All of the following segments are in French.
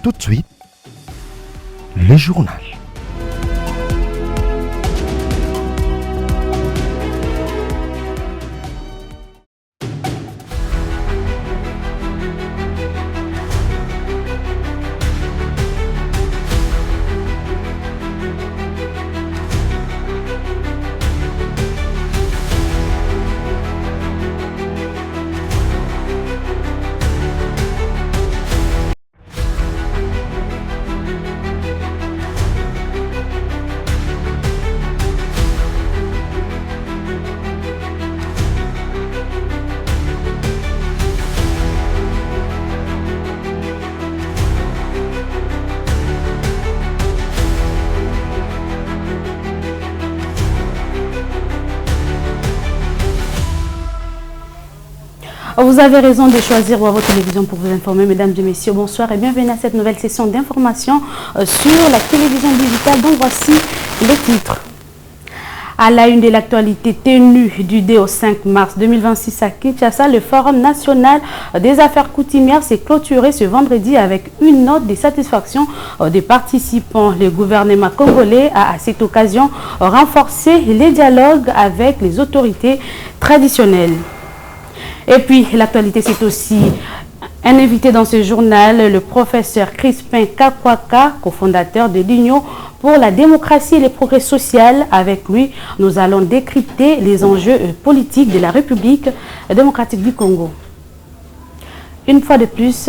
Tout de suite, le journal. Vous avez raison de choisir votre télévision pour vous informer, mesdames et messieurs. Bonsoir et bienvenue à cette nouvelle session d'information sur la télévision digitale dont voici les titres. À la une de l'actualité tenue du 2 au 5 mars 2026 à Kinshasa, le Forum national des affaires coutumières s'est clôturé ce vendredi avec une note de satisfaction des participants. Le gouvernement congolais a à cette occasion renforcé les dialogues avec les autorités traditionnelles. Et puis, l'actualité, c'est aussi un invité dans ce journal, le professeur Crispin Kakwaka, cofondateur de l'Union pour la démocratie et le progrès social. Avec lui, nous allons décrypter les enjeux politiques de la République démocratique du Congo. Une fois de plus,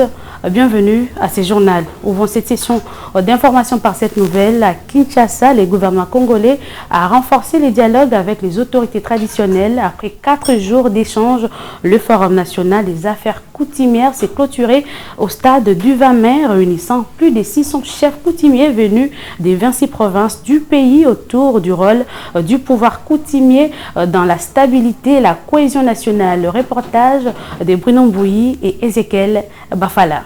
bienvenue à ce journal. Ouvrons cette session d'information par cette nouvelle. À Kinshasa, le gouvernement congolais a renforcé les dialogues avec les autorités traditionnelles. Après 4 jours d'échanges, le Forum national des affaires coutumières s'est clôturé au stade du 20 mai, réunissant plus de 600 chefs coutumiers venus des 26 provinces du pays autour du rôle du pouvoir coutumier dans la stabilité et la cohésion nationale. Le reportage de Bruno Mbouyi et Ezekiel Bafala.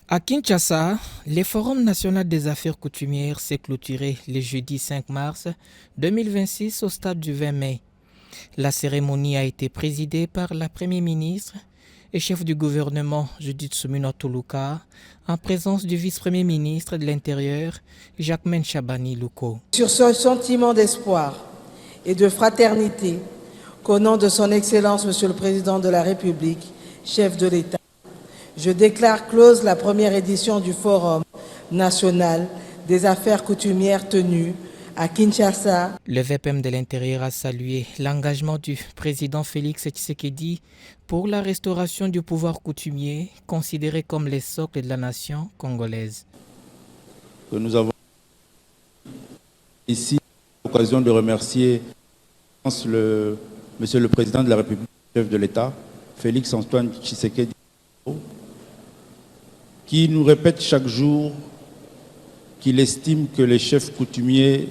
À Kinshasa, le Forum national des affaires coutumières s'est clôturé le jeudi 5 mars 2026 au stade du 20 mai. La cérémonie a été présidée par la Première ministre et chef du gouvernement Judith Suminwa Tuluka en présence du vice-premier ministre de l'Intérieur Jacquemain Chabani Luko. Sur ce sentiment d'espoir et de fraternité qu'au nom de son Excellence Monsieur le Président de la République, chef de l'État, je déclare close la première édition du Forum national des affaires coutumières tenues à Kinshasa. Le VPM de l'Intérieur a salué l'engagement du président Félix Tshisekedi pour la restauration du pouvoir coutumier, considéré comme le socle de la nation congolaise. Que nous avons ici l'occasion de remercier Monsieur le Président de la République, chef de l'État, Félix Antoine Tshisekedi, qui nous répète chaque jour qu'il estime que les chefs coutumiers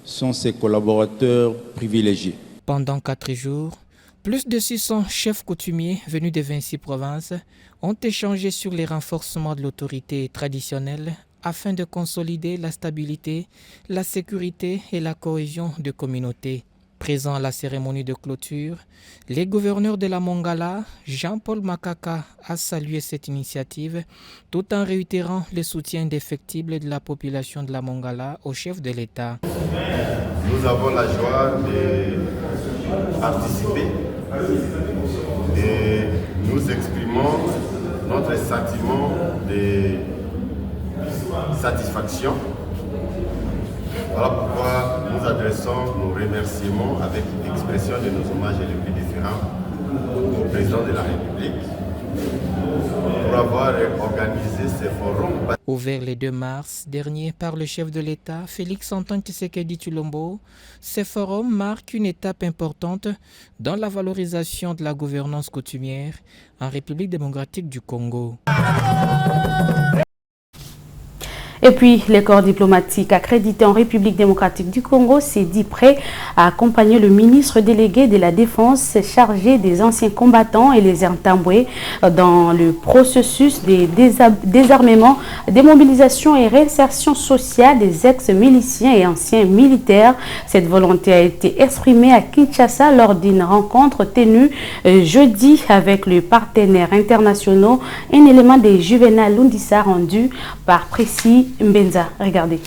sont ses collaborateurs privilégiés. Pendant 4 jours, plus de 600 chefs coutumiers venus des 26 provinces ont échangé sur les renforcements de l'autorité traditionnelle afin de consolider la stabilité, la sécurité et la cohésion de communautés. Présent à la cérémonie de clôture, le gouverneur de la Mongala, Jean-Paul Makaka, a salué cette initiative tout en réitérant le soutien indéfectible de la population de la Mongala au chef de l'État. Nous avons la joie de participer et nous exprimons notre sentiment de satisfaction. Voilà pourquoi nous adressons nos remerciements avec l'expression de nos hommages les plus différents au président de la République pour avoir organisé ce forum. Ouvert le 2 mars dernier par le chef de l'État, Félix Antoine Tshisekedi Tshilombo, ce forum marque une étape importante dans la valorisation de la gouvernance coutumière en République démocratique du Congo. Et puis, les corps diplomatiques accrédités en République démocratique du Congo s'est dit prêt à accompagner le ministre délégué de la Défense chargé des anciens combattants et les Intambwe dans le processus des désarmements, démobilisation et réinsertion sociale des ex-miliciens et anciens militaires. Cette volonté a été exprimée à Kinshasa lors d'une rencontre tenue jeudi avec les partenaires internationaux, un élément des Juvenal Lundissa rendu par Précis Mbenza. Regardez.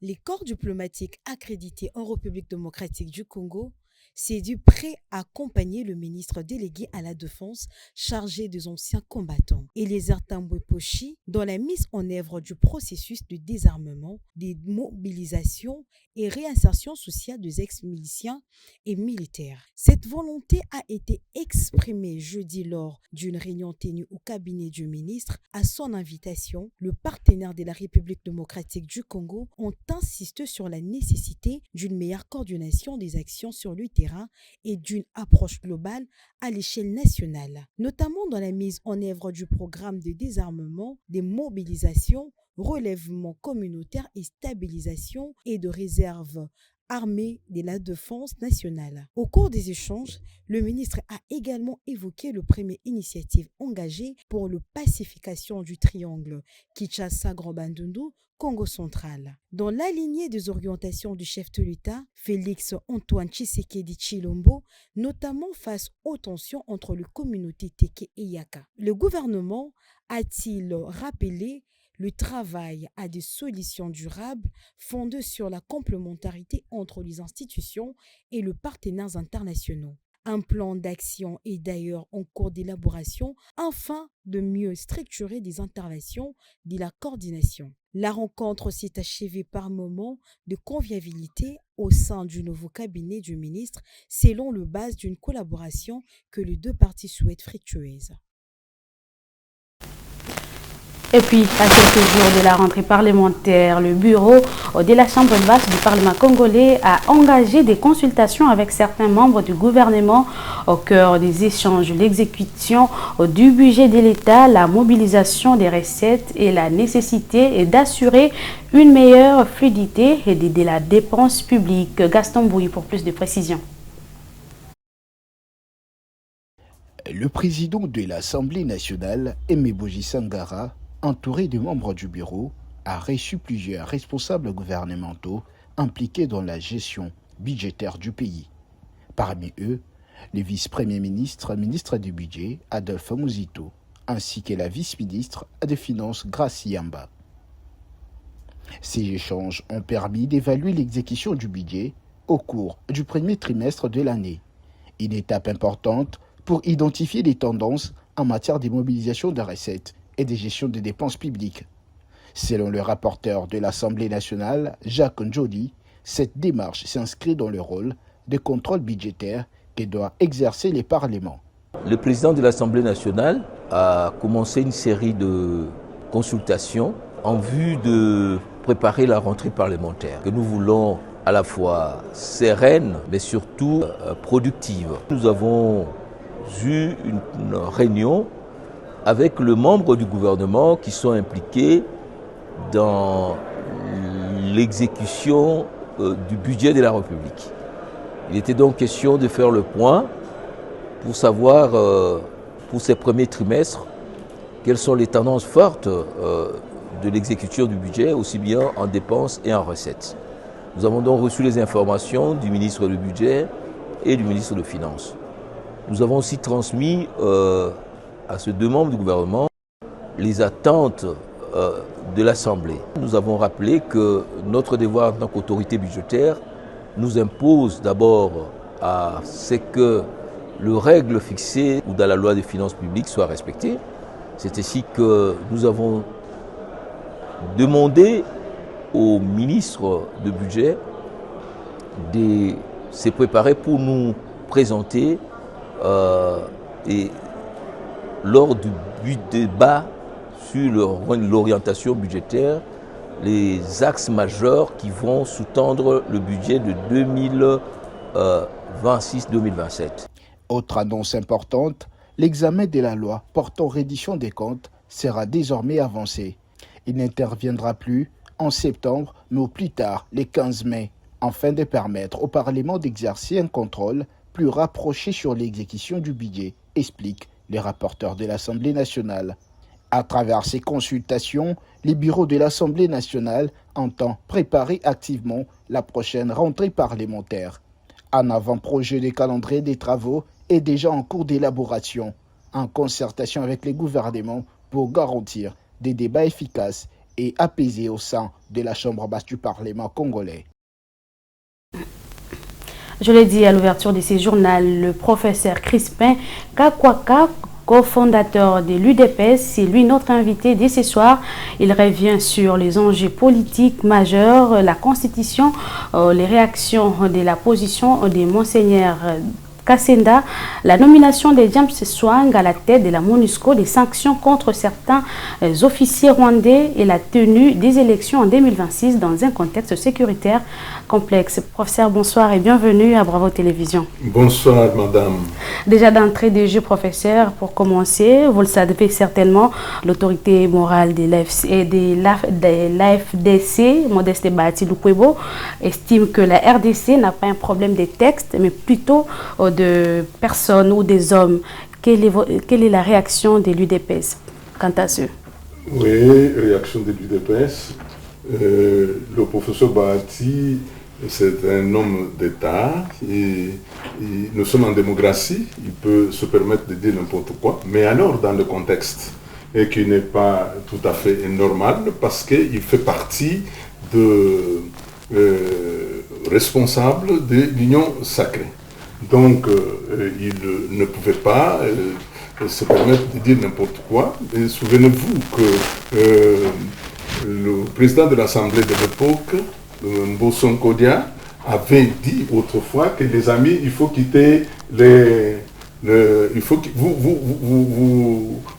Les corps diplomatiques accrédités en République démocratique du Congo s'est dit prêt à accompagner le ministre délégué à la Défense chargé des anciens combattants et les Intambwe Poshi dans la mise en œuvre du processus de désarmement, de mobilisation et réinsertion sociale des ex-miliciens et militaires. Cette volonté a été exprimée jeudi lors d'une réunion tenue au cabinet du ministre. À son invitation, le partenaire de la République démocratique du Congo ont insisté sur la nécessité d'une meilleure coordination des actions sur le terrain et d'une approche globale à l'échelle nationale, notamment dans la mise en œuvre du programme de désarmement, de mobilisation, relèvement communautaire et stabilisation et de réserve armée de la défense nationale. Au cours des échanges, le ministre a également évoqué le premier initiative engagée pour la pacification du triangle Kinshasa-Grand Bandundu, Congo central. Dans la lignée des orientations du chef de l'État, Félix Antoine Tshisekedi Tshilombo, notamment face aux tensions entre les communautés Teke et Yaka. Le gouvernement a-t-il rappelé le travail à des solutions durables fondées sur la complémentarité entre les institutions et les partenaires internationaux. Un plan d'action est d'ailleurs en cours d'élaboration afin de mieux structurer des interventions de la coordination. La rencontre s'est achevée par moments de convivialité au sein du nouveau cabinet du ministre selon le base d'une collaboration que les deux parties souhaitent fructueuse. Et puis, à quelques jours de la rentrée parlementaire, le bureau de la Chambre basse du Parlement congolais a engagé des consultations avec certains membres du gouvernement au cœur des échanges, l'exécution du budget de l'État, la mobilisation des recettes et la nécessité d'assurer une meilleure fluidité et d'aider la dépense publique. Gaston Bouy pour plus de précisions. Le président de l'Assemblée nationale, Aimé Boji Sangara, entouré de membres du bureau, a reçu plusieurs responsables gouvernementaux impliqués dans la gestion budgétaire du pays. Parmi eux, le vice-premier ministre, ministre du budget, Adolphe Muzito, ainsi que la vice-ministre des Finances, Grace Yamba. Ces échanges ont permis d'évaluer l'exécution du budget au cours du premier trimestre de l'année, une étape importante pour identifier les tendances en matière de mobilisation de recettes et de gestion des dépenses publiques. Selon le rapporteur de l'Assemblée nationale, Jacques Njoli, cette démarche s'inscrit dans le rôle de contrôle budgétaire que doit exercer les parlements. Le président de l'Assemblée nationale a commencé une série de consultations en vue de préparer la rentrée parlementaire que nous voulons à la fois sereine mais surtout productive. Nous avons eu une réunion avec les membres du gouvernement qui sont impliqués dans l'exécution du budget de la République. Il était donc question de faire le point pour savoir, pour ces premiers trimestres, quelles sont les tendances fortes de l'exécution du budget, aussi bien en dépenses et en recettes. Nous avons donc reçu les informations du ministre du Budget et du ministre des Finances. Nous avons aussi transmis à ces deux membres du gouvernement les attentes de l'Assemblée. Nous avons rappelé que notre devoir en tant qu'autorité budgétaire nous impose d'abord à ce que les règles fixées dans la loi des finances publiques soient respectées. C'est ainsi que nous avons demandé au ministre du Budget de se préparer pour nous présenter et lors du débat sur l'orientation budgétaire, les axes majeurs qui vont sous-tendre le budget de 2026-2027. Autre annonce importante, l'examen de la loi portant reddition des comptes sera désormais avancé. Il n'interviendra plus en septembre, mais au plus tard, le 15 mai, afin de permettre au Parlement d'exercer un contrôle plus rapproché sur l'exécution du budget, explique le rapporteur de l'Assemblée nationale. À travers ces consultations, le bureau de l'Assemblée nationale entend préparer activement la prochaine rentrée parlementaire. Un avant-projet de calendrier des travaux est déjà en cours d'élaboration, en concertation avec les gouvernements pour garantir des débats efficaces et apaisés au sein de la Chambre basse du Parlement congolais. Je l'ai dit à l'ouverture de ces journaux, le professeur Crispin Kakwaka, cofondateur de l'UDPS, c'est lui notre invité dès ce soir. Il revient sur les enjeux politiques majeurs, la Constitution, les réactions de la position de Monseigneur Kassenda, la nomination de James Swang à la tête de la MONUSCO, des sanctions contre certains officiers rwandais et la tenue des élections en 2026 dans un contexte sécuritaire complexe. Professeur, bonsoir et bienvenue à Bravo Télévision. Bonsoir, madame. Déjà d'entrée de jeu, professeur, pour commencer, vous le savez certainement, l'autorité morale de l'AFDC, Modeste Bahati Lukwebo, estime que la RDC n'a pas un problème de texte, mais plutôt de personnes ou des hommes. Quelle est la réaction de l'UDPS quant à ce? Oui, réaction de l'UDPS. Le professeur Bahati, c'est un homme d'État. Nous sommes en démocratie, il peut se permettre de dire n'importe quoi, mais alors dans le contexte, et qui n'est pas tout à fait normal, parce qu'il fait partie de responsable de l'Union sacrée. Donc, il ne pouvait pas se permettre de dire n'importe quoi. Et souvenez-vous que le président de l'Assemblée de l'époque, Mbosso Nkodia, avait dit autrefois que les amis, il faut quitter il faut que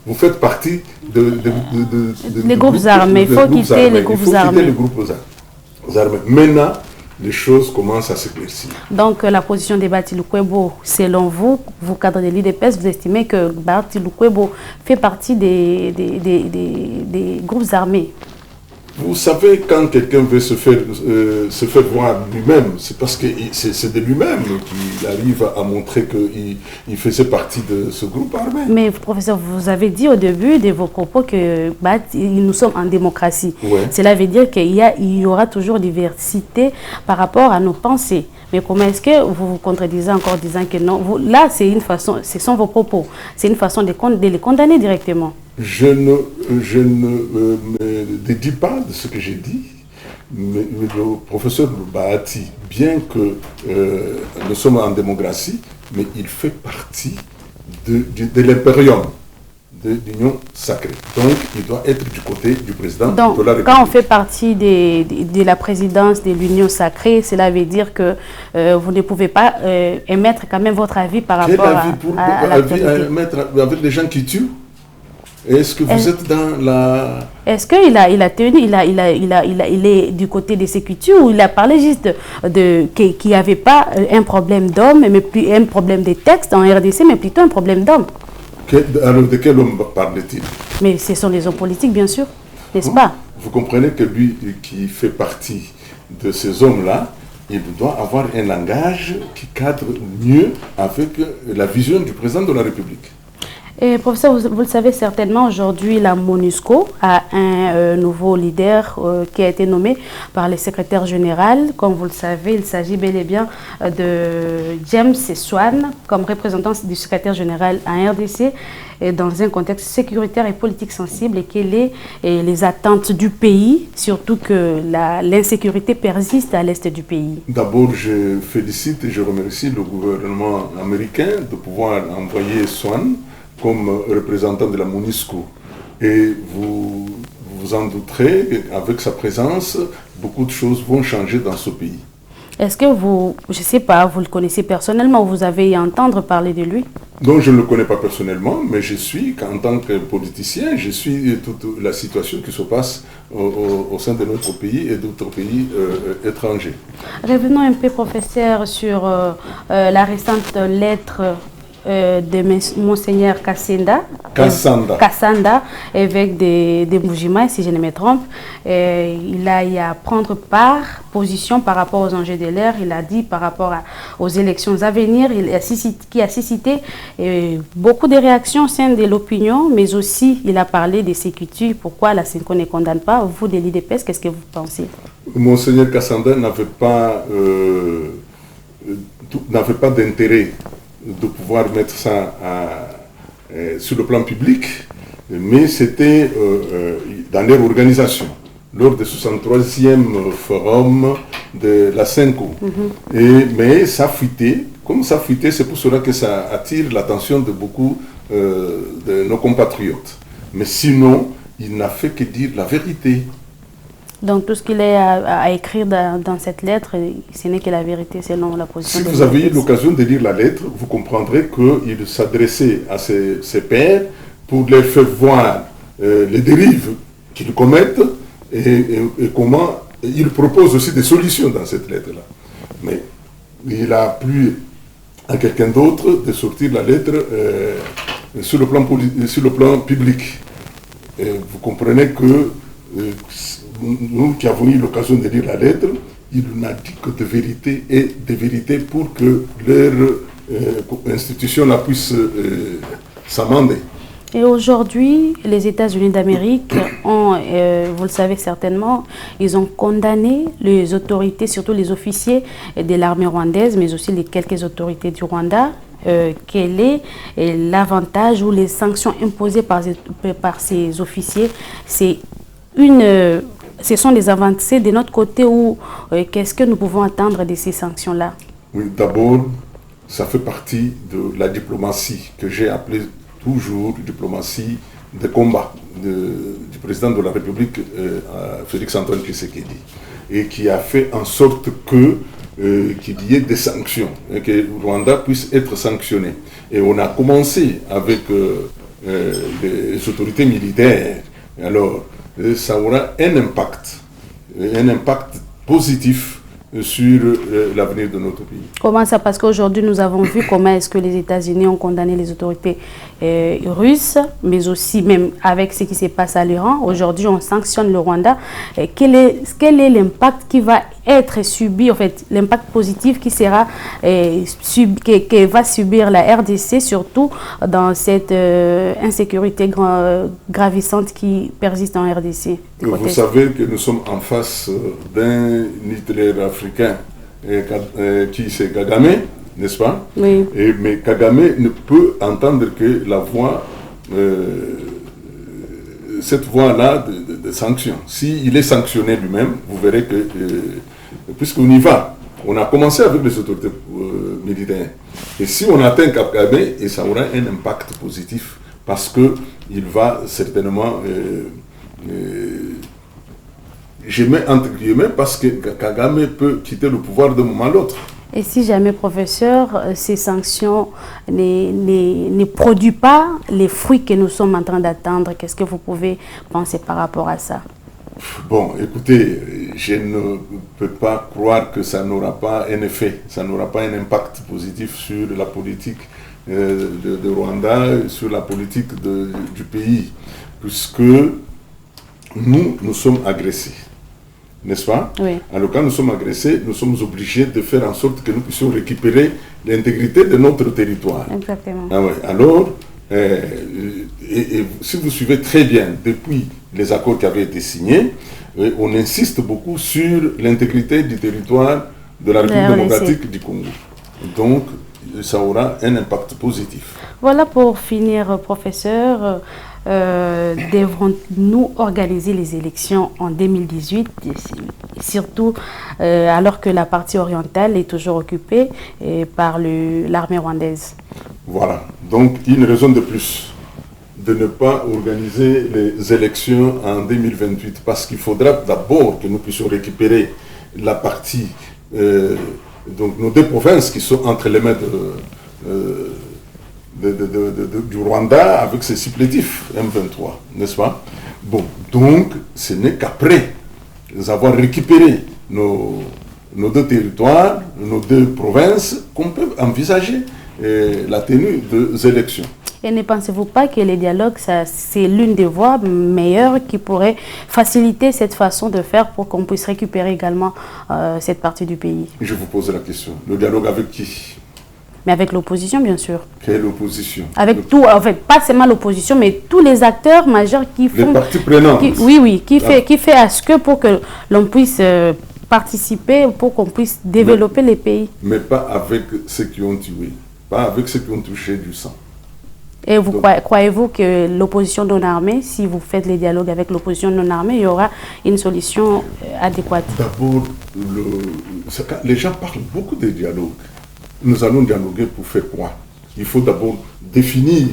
vous faites partie des groupes armés. Il faut quitter les groupes armés. Maintenant, les choses commencent à s'éclaircir. Donc, la position de Bahati Lukwebo, selon vous, vous cadre de l'UDPS, vous estimez que Bahati Lukwebo fait partie des groupes armés? Vous savez, quand quelqu'un veut se faire voir lui-même, c'est parce que c'est de lui-même qu'il arrive à montrer qu'il faisait partie de ce groupe armé. Mais professeur, vous avez dit au début de vos propos que nous sommes en démocratie. Ouais. Cela veut dire qu'il y aura toujours diversité par rapport à nos pensées. Mais comment est-ce que vous vous contredisez encore disant que non? Là, c'est une façon, ce sont vos propos, c'est une façon de les condamner directement. Je ne me dédie pas de ce que j'ai dit, mais le professeur Bahati, bien que nous sommes en démocratie, mais il fait partie de l'impérium, de l'Union sacrée. Donc, il doit être du côté du président de la République. Quand on fait partie de la présidence de l'Union sacrée, cela veut dire que vous ne pouvez pas émettre quand même votre avis par rapport à l'actualité. Avec des gens qui tuent? Est-ce que vous êtes dans la... Est-ce qu'il il est du côté de ces cultures ou il a parlé juste qu'il n'y avait pas un problème d'homme, mais plus un problème de texte en RDC, mais plutôt un problème d'homme? Alors de quel homme parle-t-il? Mais ce sont les hommes politiques, bien sûr, n'est-ce pas? Vous comprenez que lui qui fait partie de ces hommes-là, il doit avoir un langage qui cadre mieux avec la vision du président de la République. Et professeur, vous le savez certainement, aujourd'hui, la MONUSCO a un nouveau leader qui a été nommé par le secrétaire général. Comme vous le savez, il s'agit bel et bien de James Swan comme représentant du secrétaire général en RDC et dans un contexte sécuritaire et politique sensible et quelles sont les attentes du pays, surtout que l'insécurité persiste à l'est du pays. D'abord, je félicite et je remercie le gouvernement américain de pouvoir envoyer Swan comme représentant de la MONUSCO. Et vous en douterez, avec sa présence, beaucoup de choses vont changer dans ce pays. Est-ce que vous, je ne sais pas, vous le connaissez personnellement, vous avez entendu parler de lui? Non, je ne le connais pas personnellement, mais je suis, en tant que politicien, je suis toute la situation qui se passe au sein de notre pays et d'autres pays étrangers. Revenons un peu, professeur, sur la récente lettre de Monseigneur Kassanda, évêque de Mujima, si je ne me trompe. Il a eu à prendre position par rapport aux enjeux de l'ère. Il a dit par rapport aux élections à venir, qui a suscité beaucoup de réactions au sein de l'opinion, mais aussi il a parlé de sécurité. Pourquoi la Senko ne condamne pas? Vous, de l'IDPS, qu'est-ce que vous pensez? Monseigneur Kassanda n'avait pas d'intérêt de pouvoir mettre ça sur le plan public, mais c'était dans leur organisation, lors du 63e forum de la Senko. Mais ça fuitait. Comme ça fuitait, c'est pour cela que ça attire l'attention de beaucoup de nos compatriotes. Mais sinon, il n'a fait que dire la vérité. Donc tout ce qu'il a à écrire dans cette lettre, ce n'est que la vérité selon la position. Si vous avez eu l'occasion de lire la lettre, vous comprendrez qu'il s'adressait à ses pairs pour les faire voir les dérives qu'ils commettent et comment il propose aussi des solutions dans cette lettre-là. Mais il a plu à quelqu'un d'autre de sortir la lettre sur le plan public. Et vous comprenez que nous qui avons eu l'occasion de lire la lettre, il n'a dit que de vérité et de vérité pour que leur institution puisse s'amender. Et aujourd'hui, les États-Unis d'Amérique ont, vous le savez certainement, ils ont condamné les autorités, surtout les officiers de l'armée rwandaise, mais aussi les quelques autorités du Rwanda. Quel est l'avantage ou les sanctions imposées par ces officiers? Ce sont des avancées de notre côté ou qu'est-ce que nous pouvons attendre de ces sanctions-là? Oui, d'abord, ça fait partie de la diplomatie que j'ai appelée toujours diplomatie de combat du président de la République, Félix-Antoine Tshisekedi, et qui a fait en sorte qu'il y ait des sanctions, et que le Rwanda puisse être sanctionné. Et on a commencé avec les autorités militaires. Alors, ça aura un impact positif sur l'avenir de notre pays. Comment ça? Parce qu'aujourd'hui, nous avons vu comment est-ce que les États-Unis ont condamné les autorités russes, mais aussi même avec ce qui se passe à l'Iran. Aujourd'hui, on sanctionne le Rwanda. Quel est l'impact qui va être subi, en fait, l'impact positif qui sera que va subir la RDC, surtout dans cette insécurité gravissante qui persiste en RDC? Vous savez que nous sommes en face d'un nucléaire africain qui c'est Kagame, n'est-ce pas? Oui. Mais Kagame ne peut entendre que la voix, cette voie-là de sanctions. S'il est sanctionné lui-même, vous verrez que, puisqu'on y va, on a commencé avec les autorités militaires. Et si on atteint Kagame, et ça aura un impact positif, parce qu'il va certainement... je mets entre guillemets parce que Kagame peut quitter le pouvoir d'un moment à l'autre. Et si jamais, professeur, ces sanctions ne produisent pas les fruits que nous sommes en train d'attendre, qu'est-ce que vous pouvez penser par rapport à ça? Bon, écoutez, je ne peux pas croire que ça n'aura pas un effet, ça n'aura pas un impact positif sur la politique de Rwanda, sur la politique du pays, puisque nous sommes agressés. N'est-ce pas? Oui. Alors quand nous sommes agressés, nous sommes obligés de faire en sorte que nous puissions récupérer l'intégrité de notre territoire. Exactement. Ah ouais. Alors, si vous suivez très bien, depuis les accords qui avaient été signés, on insiste beaucoup sur l'intégrité du territoire de la République démocratique du Congo. Donc, ça aura un impact positif. Voilà, pour finir, professeur. Devrons-nous organiser les élections en 2018, surtout alors que la partie orientale est toujours occupée par l'armée rwandaise? Voilà, donc une raison de plus de ne pas organiser les élections en 2028, parce qu'il faudra d'abord que nous puissions récupérer la partie, donc nos deux provinces qui sont entre les mains du Rwanda avec ses supplétifs M23, n'est-ce pas? Bon, donc ce n'est qu'après avoir récupéré nos deux territoires, nos deux provinces, qu'on peut envisager la tenue des élections. Et ne pensez-vous pas que les dialogues, c'est l'une des voies meilleures qui pourrait faciliter cette façon de faire pour qu'on puisse récupérer également cette partie du pays? Je vous pose la question. Le dialogue avec qui? Mais avec l'opposition, bien sûr. Quelle opposition? Avec tout, en fait, pas seulement l'opposition, mais tous les acteurs majeurs qui font... Les parties prenantes. Qui fait à ce que pour que l'on puisse participer, pour qu'on puisse développer les pays. Mais pas avec ceux qui ont tué, pas avec ceux qui ont touché du sang. Et vous croyez-vous que l'opposition non armée, si vous faites les dialogues avec l'opposition non armée, il y aura une solution adéquate? D'abord, les gens parlent beaucoup de dialogue. Nous allons dialoguer pour faire quoi? Il faut d'abord définir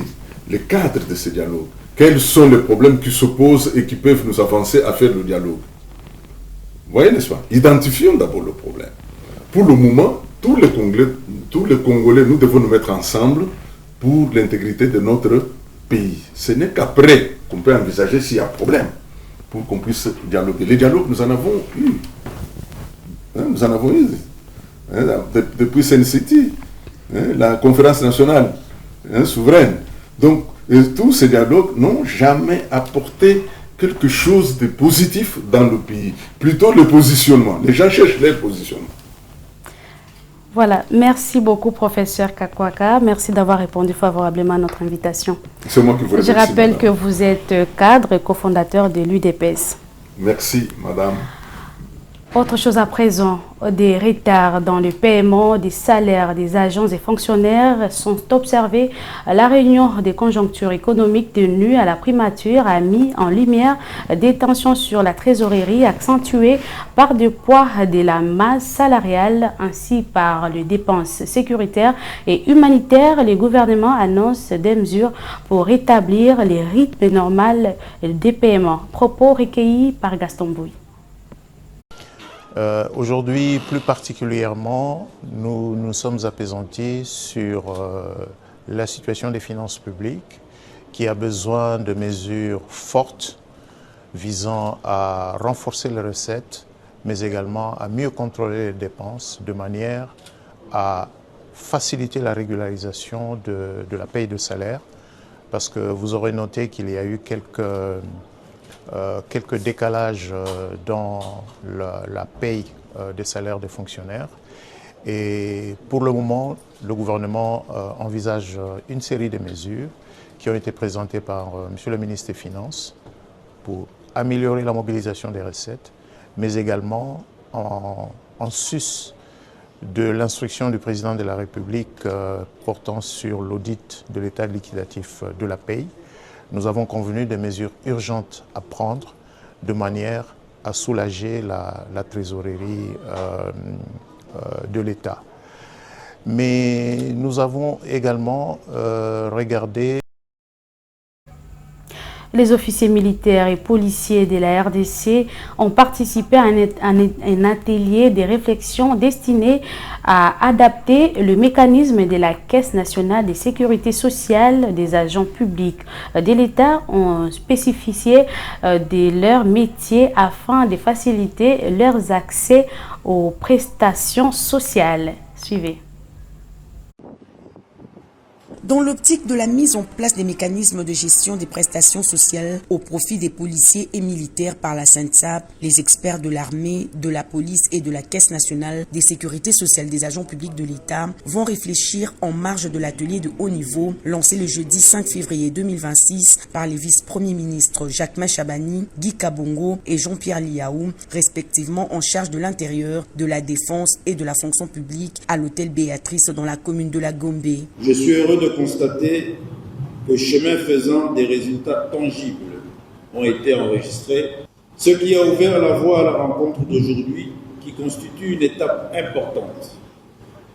le cadre de ce dialogue. Quels sont les problèmes qui s'opposent et qui peuvent nous avancer à faire le dialogue? Vous voyez, n'est-ce pas? Identifions d'abord le problème. Pour le moment, tous les Congolais, nous devons nous mettre ensemble pour l'intégrité de notre pays. Ce n'est qu'après qu'on peut envisager s'il y a problème, pour qu'on puisse dialoguer. Les dialogues, nous en avons eu. Nous en avons eu. Depuis Sen-City, la conférence nationale souveraine. Donc, tous ces dialogues n'ont jamais apporté quelque chose de positif dans le pays. Plutôt le positionnement. Les gens cherchent leur positionnement. Voilà, merci beaucoup professeur Kakwaka, merci d'avoir répondu favorablement à notre invitation. C'est moi qui vous remercie. Je rappelle madame. que vous êtes cadre et cofondateur de l'UDPS. Merci madame. Autre chose à présent, des retards dans le paiement des salaires des agents et fonctionnaires sont observés. La réunion des conjonctures économiques tenue à la primature a mis en lumière des tensions sur la trésorerie accentuées par le poids de la masse salariale ainsi par les dépenses sécuritaires et humanitaires. Le gouvernement annonce des mesures pour rétablir les rythmes normaux des paiements. Propos recueillis par Gaston Bouy. Aujourd'hui, plus particulièrement, nous nous sommes appesantis sur la situation des finances publiques qui a besoin de mesures fortes visant à renforcer les recettes, mais également à mieux contrôler les dépenses de manière à faciliter la régularisation de la paye de salaire. Parce que vous aurez noté qu'il y a eu quelques décalages dans la paye des salaires des fonctionnaires. Et pour le moment, le gouvernement envisage une série de mesures qui ont été présentées par M. le ministre des Finances pour améliorer la mobilisation des recettes, mais également en sus de l'instruction du président de la République portant sur l'audit de l'état liquidatif de la paye. Nous avons convenu des mesures urgentes à prendre de manière à soulager la trésorerie de l'État. Mais nous avons également regardé... Les officiers militaires et policiers de la RDC ont participé à un atelier de réflexion destiné à adapter le mécanisme de la Caisse nationale de sécurité sociale des agents publics de l'État ont spécifié de leur métier afin de faciliter leur accès aux prestations sociales. Suivez. Dans l'optique de la mise en place des mécanismes de gestion des prestations sociales au profit des policiers et militaires par la SENSAP, les experts de l'armée, de la police et de la Caisse nationale des sécurités sociales des agents publics de l'État vont réfléchir en marge de l'atelier de haut niveau lancé le jeudi 5 février 2026 par les vice-premiers ministres Jacquemain Chabani, Guy Kabongo et Jean-Pierre Liaou, respectivement en charge de l'intérieur, de la défense et de la fonction publique à l'hôtel Béatrice dans la commune de la Gombe. Je suis heureux de constater que chemin faisant, des résultats tangibles ont été enregistrés, ce qui a ouvert la voie à la rencontre d'aujourd'hui qui constitue une étape importante,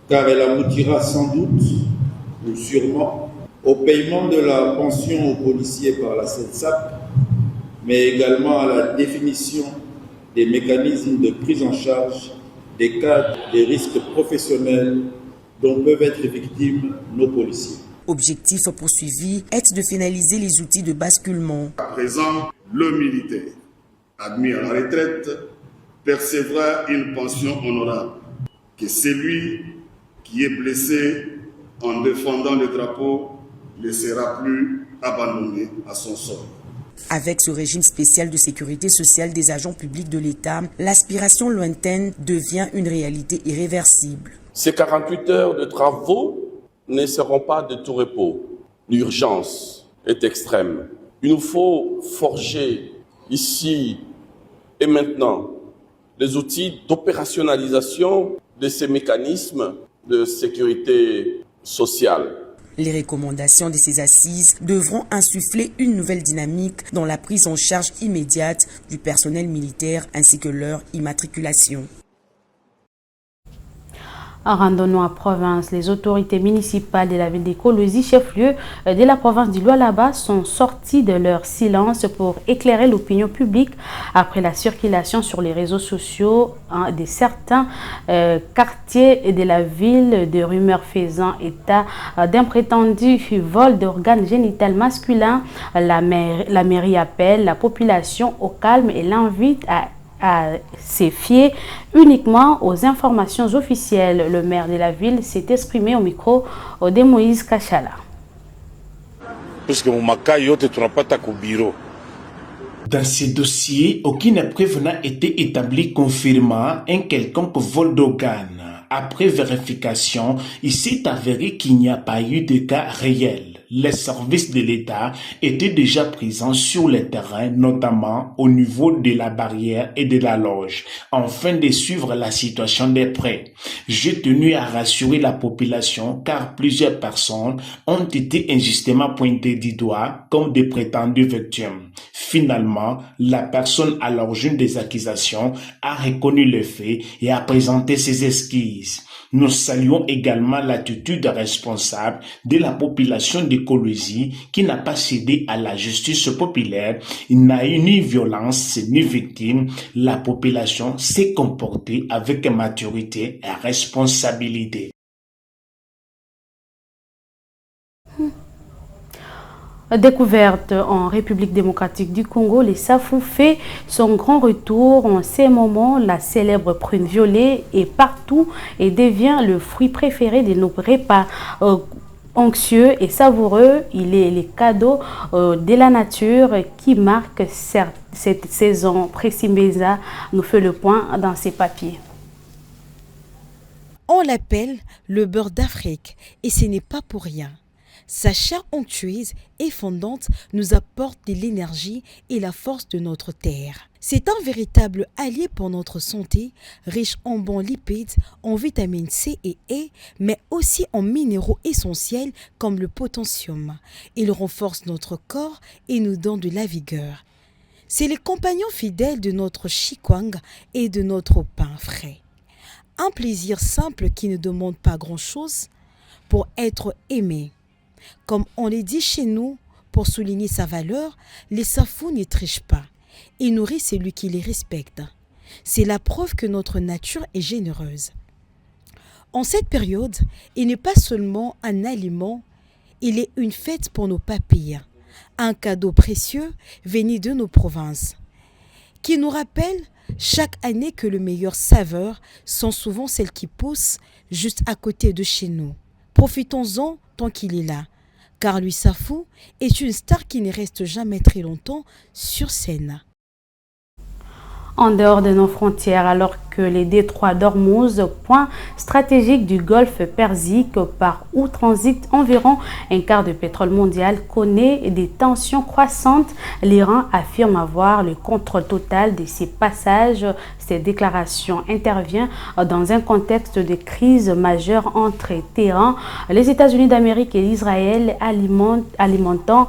car elle aboutira sans doute ou sûrement au paiement de la pension aux policiers par la SENSAP, mais également à la définition des mécanismes de prise en charge des cas des risques professionnels dont peuvent être victimes nos policiers. Objectif poursuivi est de finaliser les outils de basculement. À présent, le militaire, admis à la retraite, percevra une pension honorable, que celui qui est blessé en défendant le drapeau, ne sera plus abandonné à son sort. Avec ce régime spécial de sécurité sociale des agents publics de l'État, l'aspiration lointaine devient une réalité irréversible. Ces 48 heures de travaux ne seront pas de tout repos. L'urgence est extrême. Il nous faut forger ici et maintenant les outils d'opérationnalisation de ces mécanismes de sécurité sociale. Les recommandations de ces assises devront insuffler une nouvelle dynamique dans la prise en charge immédiate du personnel militaire ainsi que leur immatriculation. En randonnant à province, les autorités municipales de la ville de Kolwezi, chef-lieu de la province du Lualaba, sont sorties de leur silence pour éclairer l'opinion publique après la circulation sur les réseaux sociaux de certains quartiers de la ville de rumeurs faisant état d'un prétendu vol d'organes génitaux masculins. La mairie appelle la population au calme et l'invite à se fier uniquement aux informations officielles. Le maire de la ville s'est exprimé au micro de Moïse Kachala. Dans ces dossiers, aucune preuve n'a été établie confirmant un quelconque vol d'organes. Après vérification, il s'est avéré qu'il n'y a pas eu de cas réels. Les services de l'État étaient déjà présents sur le terrain, notamment au niveau de la barrière et de la loge, afin de suivre la situation des prêts. J'ai tenu à rassurer la population car plusieurs personnes ont été injustement pointées du doigt comme des prétendues victimes. Finalement, la personne à l'origine des accusations a reconnu le fait et a présenté ses excuses. Nous saluons également l'attitude responsable de la population de Kolwezi qui n'a pas cédé à la justice populaire. Il n'a eu ni violence ni victime. La population s'est comportée avec maturité et responsabilité. Découverte en République démocratique du Congo, les safou fait son grand retour. En ces moments, la célèbre prune violet est partout et devient le fruit préféré de nos repas anxieux et savoureux. Il est le cadeau de la nature qui marque cette saison. Précis Mbeza nous fait le point dans ses papiers. On l'appelle le beurre d'Afrique et ce n'est pas pour rien. Sa chair onctueuse et fondante nous apporte de l'énergie et la force de notre terre. C'est un véritable allié pour notre santé, riche en bons lipides, en vitamine C et E, mais aussi en minéraux essentiels comme le potassium. Il renforce notre corps et nous donne de la vigueur. C'est le compagnon fidèle de notre chikwang et de notre pain frais. Un plaisir simple qui ne demande pas grand-chose pour être aimé. Comme on le dit chez nous, pour souligner sa valeur, les safous ne trichent pas. Ils nourrissent celui qui les respecte. C'est la preuve que notre nature est généreuse. En cette période, il n'est pas seulement un aliment, il est une fête pour nos papilles, un cadeau précieux venu de nos provinces, qui nous rappelle chaque année que les meilleures saveurs sont souvent celles qui poussent juste à côté de chez nous. Profitons-en tant qu'il est là. Car lui Safou est une star qui ne reste jamais très longtemps sur scène. En dehors de nos frontières, alors que les détroits d'Ormuz, point stratégique du golfe Persique par où transite environ un quart de pétrole mondial, connaît des tensions croissantes, l'Iran affirme avoir le contrôle total de ses passages. Cette déclaration intervient dans un contexte de crise majeure entre Téhéran, les États-Unis d'Amérique et Israël, alimentant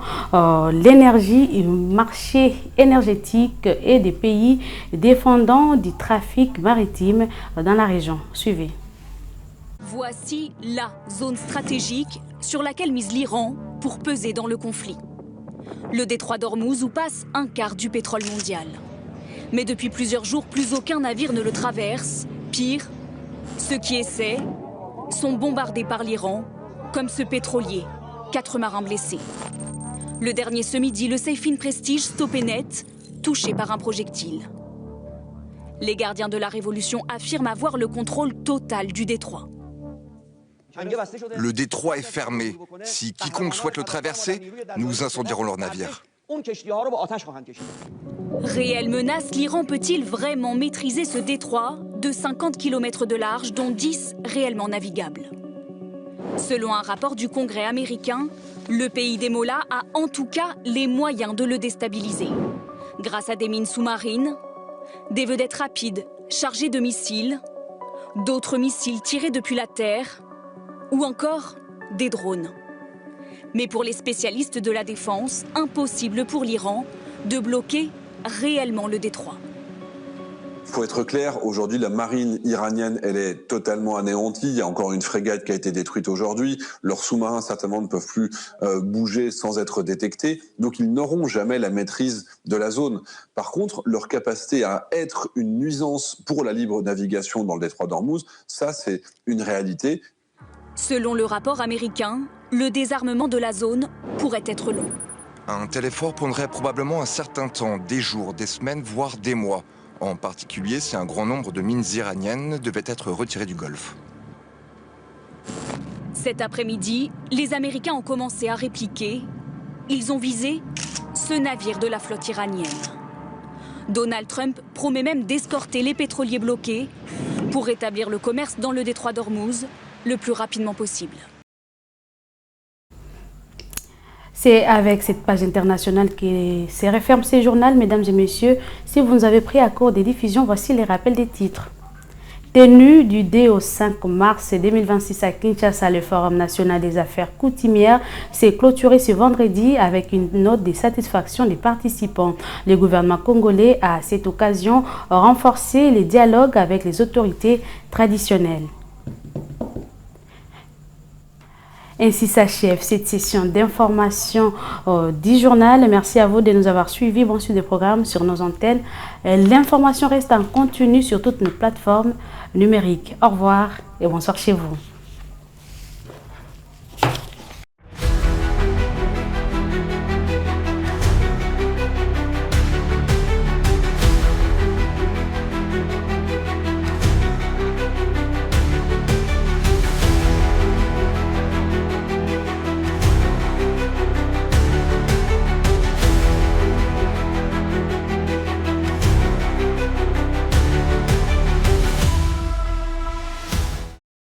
l'énergie, le marché énergétique et des pays défendant du trafic maritime dans la région. Suivez. Voici la zone stratégique sur laquelle mise l'Iran pour peser dans le conflit. Le détroit d'Ormuz où passe un quart du pétrole mondial. Mais depuis plusieurs jours, plus aucun navire ne le traverse. Pire, ceux qui essaient sont bombardés par l'Iran, comme ce pétrolier, 4 marins blessés. Le dernier ce midi, le Seyfin Prestige stoppé net, touché par un projectile. Les gardiens de la Révolution affirment avoir le contrôle total du détroit. Le détroit est fermé. Si quiconque souhaite le traverser, nous incendierons leur navire. Réelle menace, l'Iran peut-il vraiment maîtriser ce détroit de 50 km de large, dont 10 réellement navigables? Selon un rapport du Congrès américain, le pays des mollahs a en tout cas les moyens de le déstabiliser. Grâce à des mines sous-marines, des vedettes rapides chargées de missiles, d'autres missiles tirés depuis la terre, ou encore des drones. Mais pour les spécialistes de la défense, impossible pour l'Iran de bloquer réellement le détroit. Il faut être clair, aujourd'hui la marine iranienne, elle est totalement anéantie. Il y a encore une frégate qui a été détruite aujourd'hui. Leurs sous-marins certainement ne peuvent plus bouger sans être détectés. Donc ils n'auront jamais la maîtrise de la zone. Par contre, leur capacité à être une nuisance pour la libre navigation dans le détroit d'Ormuz, ça c'est une réalité. Selon le rapport américain, le désarmement de la zone pourrait être long. Un tel effort prendrait probablement un certain temps, des jours, des semaines, voire des mois. En particulier si un grand nombre de mines iraniennes devaient être retirées du Golfe. Cet après-midi, les Américains ont commencé à répliquer. Ils ont visé ce navire de la flotte iranienne. Donald Trump promet même d'escorter les pétroliers bloqués pour rétablir le commerce dans le détroit d'Ormuz le plus rapidement possible. C'est avec cette page internationale qui se referme ce journal, mesdames et messieurs. Si vous nous avez pris à court des diffusions, voici les rappels des titres. Tenu du 2 au 5 mars 2026 à Kinshasa, le Forum national des affaires coutumières s'est clôturé ce vendredi avec une note de satisfaction des participants. Le gouvernement congolais a à cette occasion renforcé les dialogues avec les autorités traditionnelles. Ainsi s'achève cette session d'information du journal. Merci à vous de nous avoir suivis. Bon suite des programmes sur nos antennes. L'information reste en continu sur toutes nos plateformes numériques. Au revoir et bonsoir chez vous.